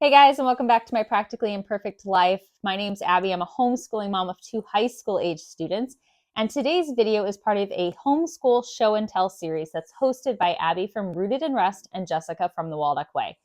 Hey guys, and welcome back to my Practically Imperfect Life. My name's Abby. I'm a homeschooling mom of 2 high school age students. And today's video is part of a Homeschool Show and Tell series that's hosted by Abby from Rooted in Rest and Jessica from the Waldock Way.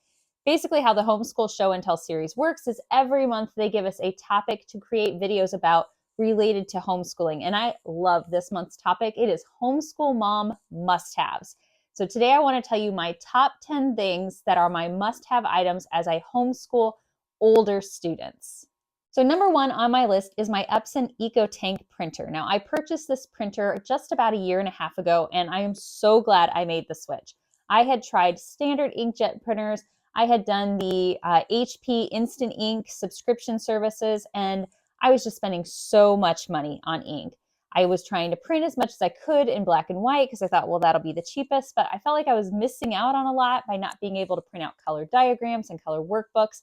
Basically, how the Homeschool Show and Tell series works is every month they give us a topic to create videos about related to homeschooling. And I love this month's topic. It is Homeschool Mom Must-Haves. So today I want to tell you my top 10 things that are my must-have items as I homeschool older students. So number 1 on my list is my Epson EcoTank printer. Now I purchased this printer just about a year and a half ago, and I am so glad I made the switch. I had tried standard inkjet printers. I had done the HP Instant Ink subscription services, and I was just spending so much money on ink. I was trying to print as much as I could in black and white because I thought, well, that'll be the cheapest, but I felt like I was missing out on a lot by not being able to print out color diagrams and color workbooks.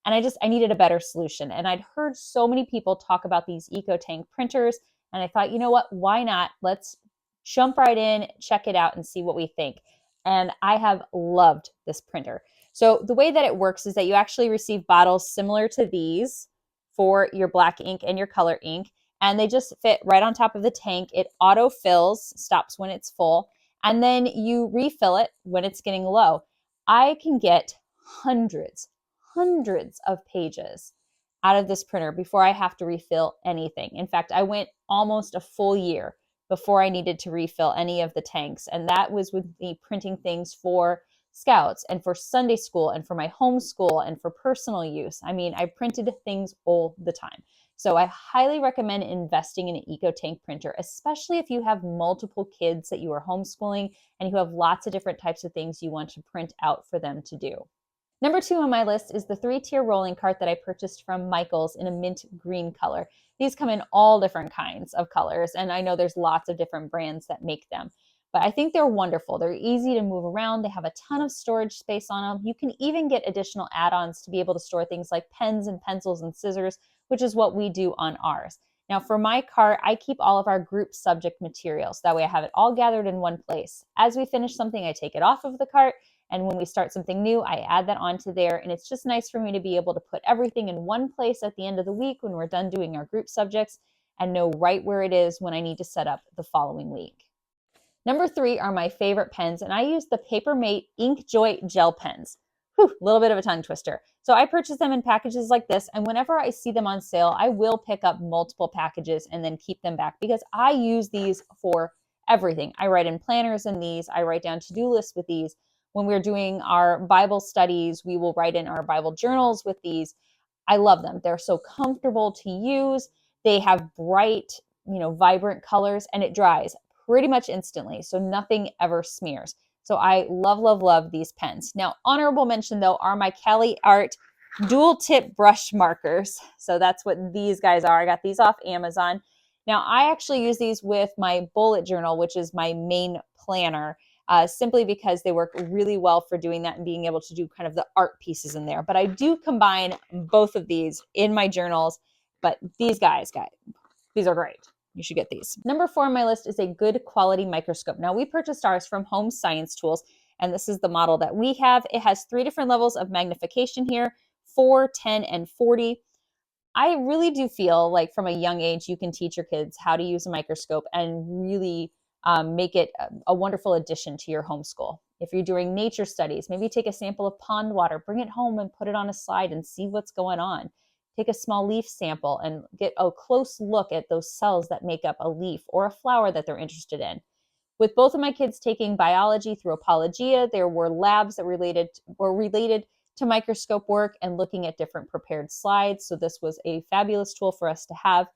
And I needed a better solution. And I'd heard so many people talk about these EcoTank printers. And I thought, you know what, why not? Let's jump right in, check it out and see what we think. And I have loved this printer. So the way that it works is that you actually receive bottles similar to these for your black ink and your color ink. And they just fit right on top of the tank. It auto fills, stops when it's full, and then you refill it when it's getting low. I can get hundreds of pages out of this printer before I have to refill anything. In fact, I went almost a full year before I needed to refill any of the tanks. And that was with me printing things for Scouts and for Sunday school and for my homeschool and for personal use. I mean, I printed things all the time. So I highly recommend investing in an EcoTank printer, especially if you have multiple kids that you are homeschooling and you have lots of different types of things you want to print out for them to do. Number 2 on my list is the 3-tier rolling cart that I purchased from Michael's in a mint green color. These come in all different kinds of colors, and I know there's lots of different brands that make them. But I think they're wonderful. They're easy to move around. They have a ton of storage space on them. You can even get additional add-ons to be able to store things like pens and pencils and scissors, which is what we do on ours. Now for my cart, I keep all of our group subject materials. That way I have it all gathered in one place. As we finish something, I take it off of the cart. And when we start something new, I add that onto there. And it's just nice for me to be able to put everything in one place at the end of the week when we're done doing our group subjects and know right where it is when I need to set up the following week. Number 3 are my favorite pens, and I use the Papermate Ink Joy gel pens. A little bit of a tongue twister. So I purchase them in packages like this, and whenever I see them on sale, I will pick up multiple packages and then keep them back because I use these for everything. I write in planners in these. I write down to-do lists with these. When we're doing our Bible studies, we will write in our Bible journals with these. I love them. They're so comfortable to use. They have bright, vibrant colors, and it dries pretty much instantly, so nothing ever smears. So I love these pens. Now, honorable mention though are my Cali Art dual tip brush markers. So that's what these guys are. I got these off Amazon. Now I actually use these with my bullet journal, which is my main planner, simply because they work really well for doing that and being able to do kind of the art pieces in there. But I do combine both of these in my journals, but these guys, these are great. You should get these. Number 4 on my list is a good quality microscope. Now we purchased ours from Home Science Tools, and this is the model that we have. It has 3 different levels of magnification here, 4, 10, and 40. I really do feel like from a young age, you can teach your kids how to use a microscope and really make it a wonderful addition to your homeschool. If you're doing nature studies, maybe take a sample of pond water, bring it home and put it on a slide and see what's going on. Take a small leaf sample and get a close look at those cells that make up a leaf or a flower that they're interested in. With both of my kids taking biology through Apologia, there were labs that were related to microscope work and looking at different prepared slides. So this was a fabulous tool for us to have.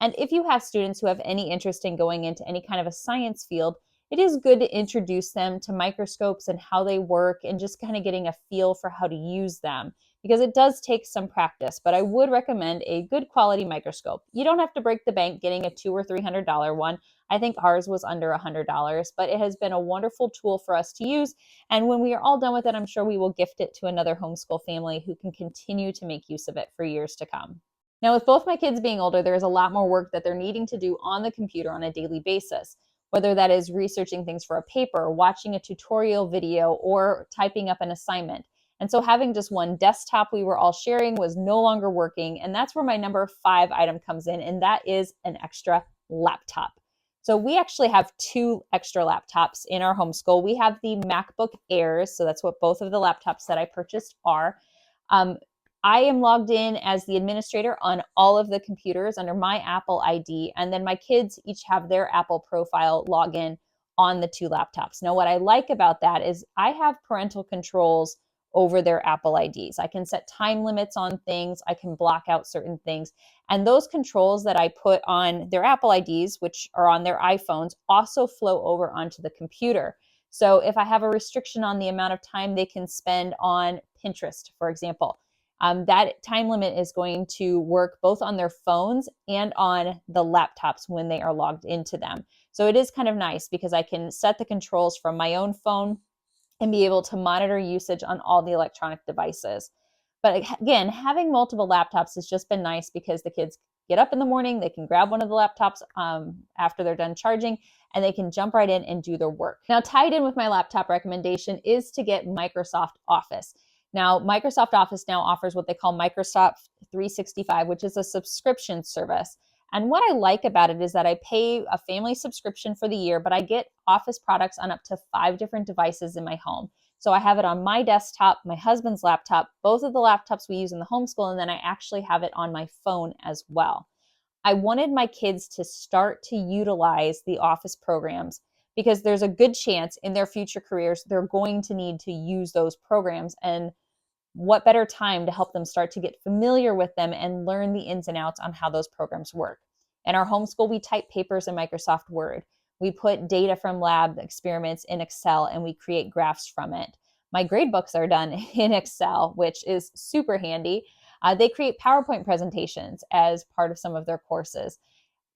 And if you have students who have any interest in going into any kind of a science field, it is good to introduce them to microscopes and how they work and just kind of getting a feel for how to use them, because it does take some practice. But I would recommend a good quality microscope. You don't have to break the bank getting a $200 or $300 one. I think ours was under $100, but it has been a wonderful tool for us to use. And when we are all done with it, I'm sure we will gift it to another homeschool family who can continue to make use of it for years to come. Now, with both my kids being older, there is a lot more work that they're needing to do on the computer on a daily basis. whether that is researching things for a paper, watching a tutorial video, or typing up an assignment. And so having just one desktop we were all sharing was no longer working. And that's where my number 5 item comes in, and that is an extra laptop. So we actually have 2 extra laptops in our homeschool. We have the MacBook Airs, so that's what both of the laptops that I purchased are. I am logged in as the administrator on all of the computers under my Apple ID, and then my kids each have their Apple profile login on the 2 laptops. Now, what I like about that is I have parental controls over their Apple IDs. I can set time limits on things. I can block out certain things. And those controls that I put on their Apple IDs, which are on their iPhones, also flow over onto the computer. So if I have a restriction on the amount of time they can spend on Pinterest, for example, that time limit is going to work both on their phones and on the laptops when they are logged into them. So it is kind of nice because I can set the controls from my own phone and be able to monitor usage on all the electronic devices. But again, having multiple laptops has just been nice because the kids get up in the morning, they can grab one of the laptops after they're done charging, and they can jump right in and do their work. Now, tied in with my laptop recommendation is to get Microsoft Office. Now, Microsoft Office now offers what they call Microsoft 365, which is a subscription service. And what I like about it is that I pay a family subscription for the year, but I get Office products on up to 5 different devices in my home. So I have it on my desktop, my husband's laptop, both of the laptops we use in the homeschool, and then I actually have it on my phone as well. I wanted my kids to start to utilize the Office programs because there's a good chance in their future careers they're going to need to use those programs. And what better time to help them start to get familiar with them and learn the ins and outs on how those programs work. In our homeschool, we type papers in Microsoft Word. We put data from lab experiments in Excel and we create graphs from it. My grade books are done in Excel, which is super handy. They create PowerPoint presentations as part of some of their courses.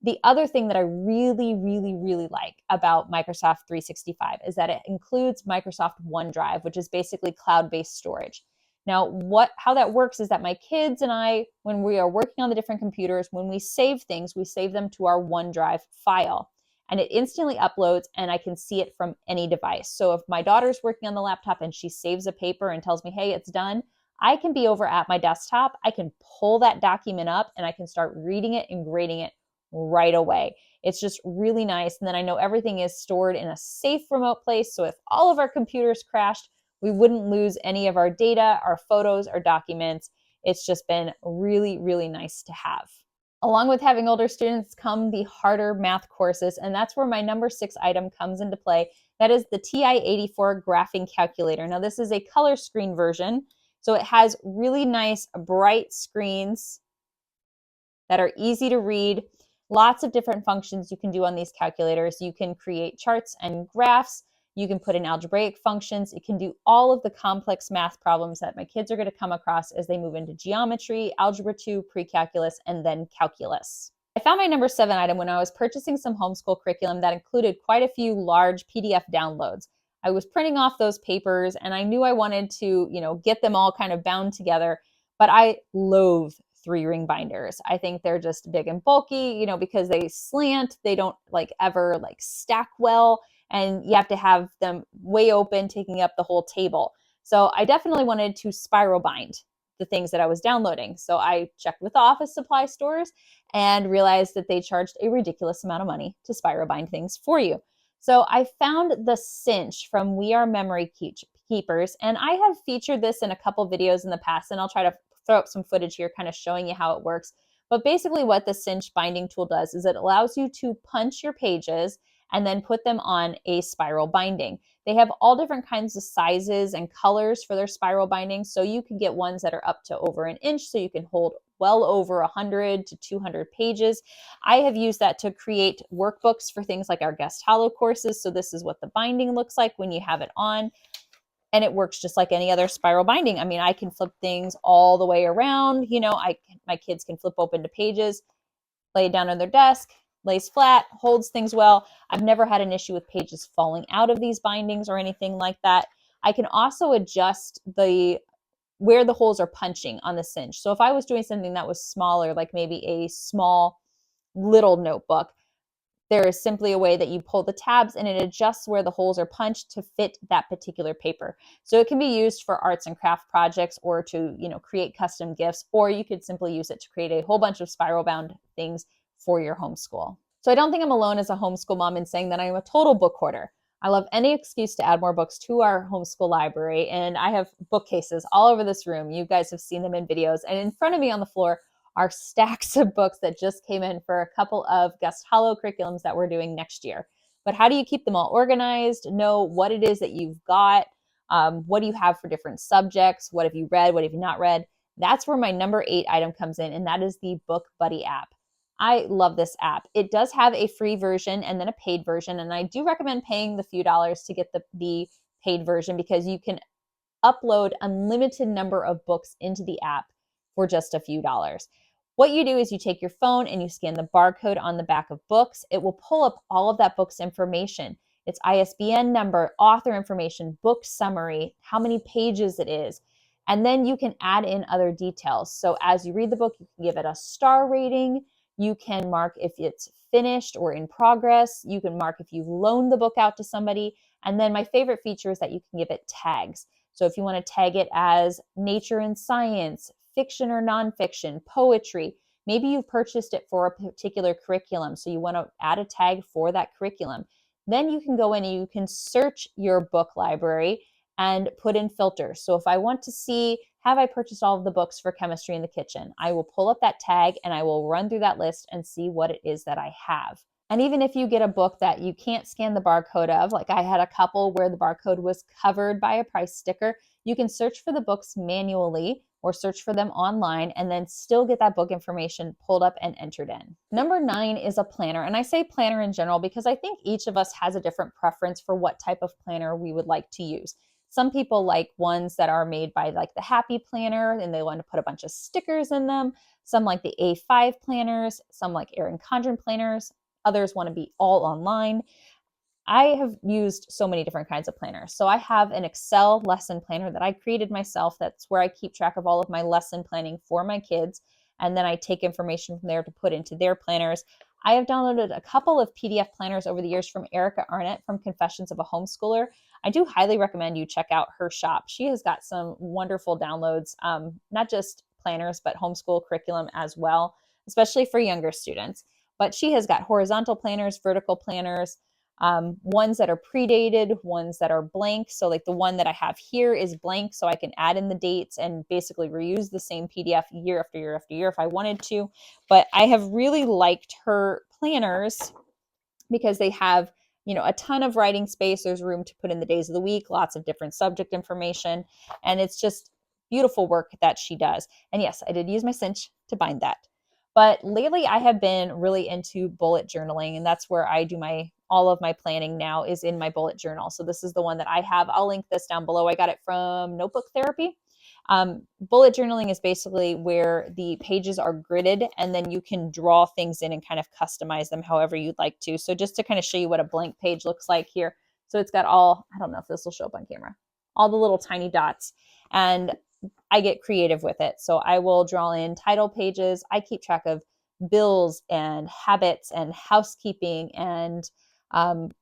The other thing that I really, really, really like about Microsoft 365 is that it includes Microsoft OneDrive, which is basically cloud-based storage. Now, how that works is that my kids and I, when we are working on the different computers, when we save things, we save them to our OneDrive file. And it instantly uploads and I can see it from any device. So if my daughter's working on the laptop and she saves a paper and tells me, hey, it's done, I can be over at my desktop. I can pull that document up and I can start reading it and grading it right away. It's just really nice. And then I know everything is stored in a safe remote place. So if all of our computers crashed, we wouldn't lose any of our data, our photos, our documents. It's just been really, really nice to have. Along with having older students come the harder math courses, and that's where my number 6 item comes into play. That is the TI-84 graphing calculator. Now, this is a color screen version, so it has really nice bright screens that are easy to read. Lots of different functions you can do on these calculators. You can create charts and graphs. You can put in algebraic functions. It can do all of the complex math problems that my kids are going to come across as they move into geometry, algebra 2, pre-calculus, and then calculus. I found my number 7 item when I was purchasing some homeschool curriculum that included quite a few large PDF downloads. I was printing off those papers and I knew I wanted to, get them all kind of bound together, but I loathe 3-ring binders. I think they're just big and bulky, because they slant, they don't ever stack well, and you have to have them way open, taking up the whole table. So I definitely wanted to spiral bind the things that I was downloading. So I checked with the office supply stores and realized that they charged a ridiculous amount of money to spiral bind things for you. So I found the Cinch from We Are Memory Keepers, and I have featured this in a couple videos in the past, and I'll try to throw up some footage here kind of showing you how it works. But basically what the Cinch binding tool does is it allows you to punch your pages and then put them on a spiral binding. They have all different kinds of sizes and colors for their spiral bindings. So you can get ones that are up to over an inch, so you can hold well over 100 to 200 pages. I have used that to create workbooks for things like our Guest Hollow courses. So this is what the binding looks like when you have it on. And it works just like any other spiral binding. I mean, I can flip things all the way around. My kids can flip open to pages, lay it down on their desk, lays flat, holds things well. I've never had an issue with pages falling out of these bindings or anything like that. I can also adjust where the holes are punching on the Cinch. So if I was doing something that was smaller, like maybe a small little notebook, there is simply a way that you pull the tabs and it adjusts where the holes are punched to fit that particular paper. So it can be used for arts and craft projects or to, create custom gifts, or you could simply use it to create a whole bunch of spiral bound things for your homeschool. So I don't think I'm alone as a homeschool mom in saying that I am a total book hoarder. I love any excuse to add more books to our homeschool library, and I have bookcases all over this room. You guys have seen them in videos, and in front of me on the floor are stacks of books that just came in for a couple of Gust Hollow curriculums that we're doing next year. But how do you keep them all organized? Know what it is that you've got. What do you have for different subjects? What have you read? What have you not read? That's where my number 8 item comes in, and that is the Book Buddy app. I love this app. It does have a free version and then a paid version, and I do recommend paying the few dollars to get the paid version because you can upload unlimited number of books into the app for just a few dollars. What you do is you take your phone and you scan the barcode on the back of books. It will pull up all of that book's information. Its ISBN number, author information, book summary, how many pages it is. And then you can add in other details. So as you read the book, you can give it a star rating. You can mark if it's finished or in progress. You can mark if you've loaned the book out to somebody. And then my favorite feature is that you can give it tags. So if you want to tag it as nature and science, fiction or nonfiction, poetry, maybe you purchased it for a particular curriculum, so you want to add a tag for that curriculum. Then you can go in and you can search your book library and put in filters. So if I want to see, have I purchased all of the books for chemistry in the kitchen? I will pull up that tag and I will run through that list and see what it is that I have. And even if you get a book that you can't scan the barcode of, like I had a couple where the barcode was covered by a price sticker, you can search for the books manually or search for them online and then still get that book information pulled up and entered in. Number 9 is a planner. And I say planner in general because I think each of us has a different preference for what type of planner we would like to use. Some people like ones that are made by like the Happy Planner and they want to put a bunch of stickers in them. Some like the A5 planners, some like Erin Condren planners. Others want to be all online. I have used so many different kinds of planners. So I have an Excel lesson planner that I created myself. That's where I keep track of all of my lesson planning for my kids. And then I take information from there to put into their planners. I have downloaded a couple of PDF planners over the years from Erica Arnett from Confessions of a Homeschooler. I do highly recommend you check out her shop. She has got some wonderful downloads, not just planners, but homeschool curriculum as well, especially for younger students. But she has got horizontal planners, vertical planners, ones that are predated, ones that are blank. So like the one that I have here is blank, so I can add in the dates and basically reuse the same PDF year after year after year if I wanted to. But I have really liked her planners because they have, a ton of writing space. There's room to put in the days of the week, lots of different subject information, and it's just beautiful work that she does. And yes, I did use my cinch to bind that. But lately I have been really into bullet journaling, and that's where I do all of my planning now is in my bullet journal. So this is the one that I have. I'll link this down below. I got it from Notebook Therapy. Bullet journaling is basically where the pages are gridded and then you can draw things in and kind of customize them however you'd like to. So just to kind of show you what a blank page looks like here. So it's got I don't know if this will show up on camera, all the little tiny dots, and I get creative with it. So I will draw in title pages. I keep track of bills and habits and housekeeping and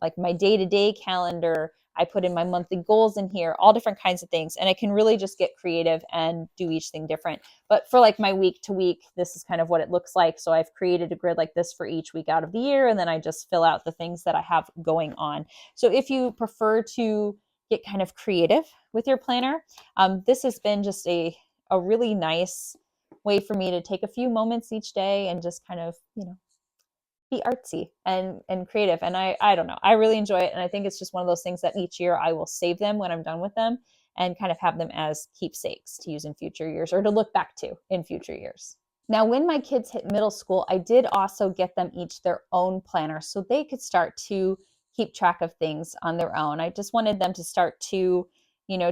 like my day-to-day calendar. I put in my monthly goals in here, all different kinds of things. And I can really just get creative and do each thing different. But for like my week to week, this is kind of what it looks like. So I've created a grid like this for each week out of the year. And then I just fill out the things that I have going on. So if you prefer to get kind of creative with your planner, this has been just a really nice way for me to take a few moments each day and just kind of, be artsy and creative. And I don't know, I really enjoy it. And I think it's just one of those things that each year I will save them when I'm done with them and kind of have them as keepsakes to use in future years or to look back to in future years. Now, when my kids hit middle school, I did also get them each their own planner so they could start to keep track of things on their own. I just wanted them to start to,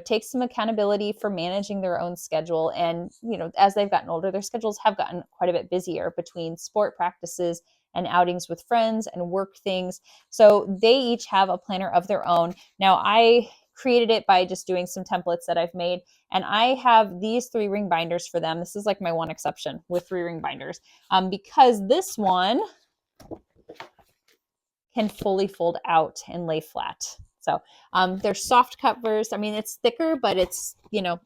take some accountability for managing their own schedule. And, as they've gotten older, their schedules have gotten quite a bit busier between sport practices and outings with friends and work things. So they each have a planner of their own. Now, I created it by just doing some templates that I've made, and I have these 3-ring binders for them. This is like my one exception with 3-ring binders, because this one can fully fold out and lay flat. So they're soft covers. I mean, it's thicker, but it's,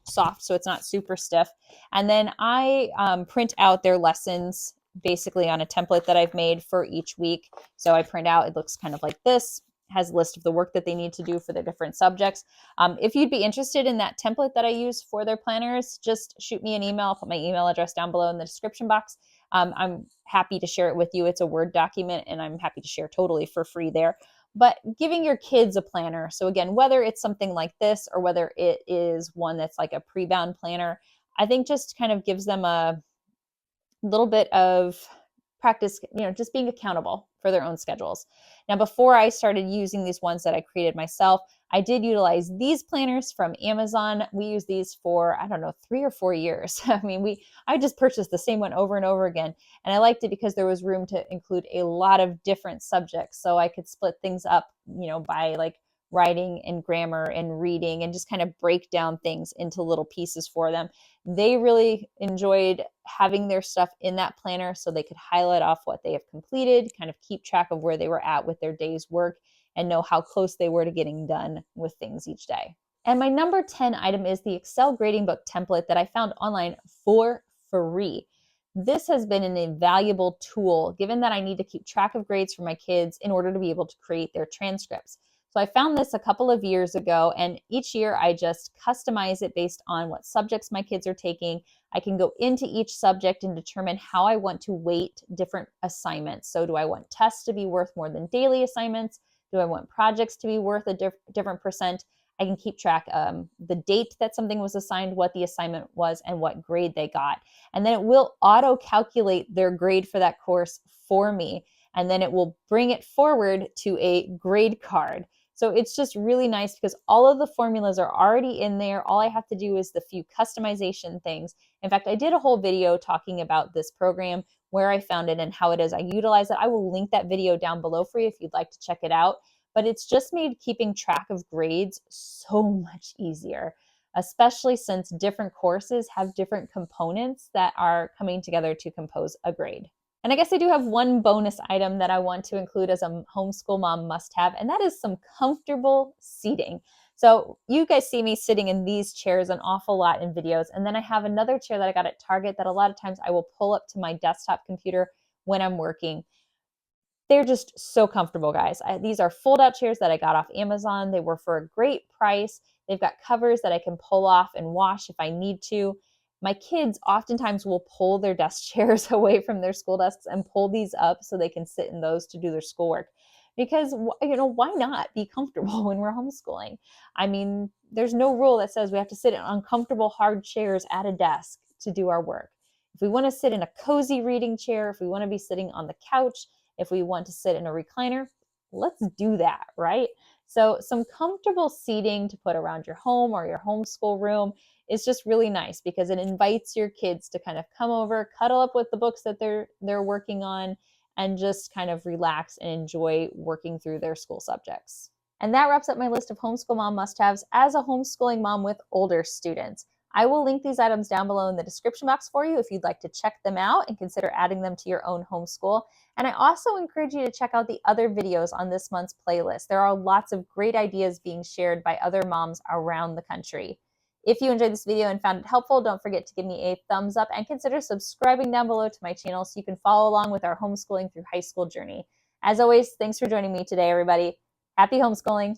soft, so it's not super stiff. And then I print out their lessons basically on a template that I've made for each week. So I print out, it looks kind of like this, has a list of the work that they need to do for their different subjects. If you'd be interested in that template that I use for their planners, just shoot me an email. I'll put my email address down below in the description box. I'm happy to share it with you. It's a Word document, and I'm happy to share totally for free there. But giving your kids a planner, so again, whether it's something like this or whether it is one that's like a pre-bound planner, I think just kind of gives them a little bit of practice, just being accountable for their own schedules. Now, before I started using these ones that I created myself, I did utilize these planners from Amazon. We use these for, 3 or 4 years. I just purchased the same one over and over again. And I liked it because there was room to include a lot of different subjects. So I could split things up, by like writing and grammar and reading, and just kind of break down things into little pieces for them. They really enjoyed having their stuff in that planner so they could highlight off what they have completed, kind of keep track of where they were at with their day's work, and know how close they were to getting done with things each day. And my number 10 item is the Excel grading book template that I found online for free. This has been an invaluable tool given that I need to keep track of grades for my kids in order to be able to create their transcripts. So I found this a couple of years ago, and each year I just customize it based on what subjects my kids are taking. I can go into each subject and determine how I want to weight different assignments. So do I want tests to be worth more than daily assignments? Do I want projects to be worth a different percent? I can keep track the date that something was assigned, what the assignment was, and what grade they got. And then it will auto-calculate their grade for that course for me. And then it will bring it forward to a grade card. So it's just really nice because all of the formulas are already in there. All I have to do is the few customization things. In fact, I did a whole video talking about this program, where I found it and how it is I utilize it. I will link that video down below for you if you'd like to check it out. But it's just made keeping track of grades so much easier, especially since different courses have different components that are coming together to compose a grade. And I guess I do have one bonus item that I want to include as a homeschool mom must-have, and that is some comfortable seating. So you guys see me sitting in these chairs an awful lot in videos, and then I have another chair that I got at Target that a lot of times I will pull up to my desktop computer when I'm working. They're just so comfortable, guys. These are fold-out chairs that I got off Amazon. They were for a great price. They've got covers that I can pull off and wash if I need to. My kids oftentimes will pull their desk chairs away from their school desks and pull these up so they can sit in those to do their schoolwork. Because, why not be comfortable when we're homeschooling? I mean, there's no rule that says we have to sit in uncomfortable, hard chairs at a desk to do our work. If we want to sit in a cozy reading chair, if we want to be sitting on the couch, if we want to sit in a recliner, let's do that, right? So some comfortable seating to put around your home or your homeschool room is just really nice because it invites your kids to kind of come over, cuddle up with the books that they're working on, and just kind of relax and enjoy working through their school subjects. And that wraps up my list of homeschool mom must-haves as a homeschooling mom with older students. I will link these items down below in the description box for you if you'd like to check them out and consider adding them to your own homeschool. And I also encourage you to check out the other videos on this month's playlist. There are lots of great ideas being shared by other moms around the country. If you enjoyed this video and found it helpful, don't forget to give me a thumbs up and consider subscribing down below to my channel so you can follow along with our homeschooling through high school journey. As always, thanks for joining me today, everybody. Happy homeschooling.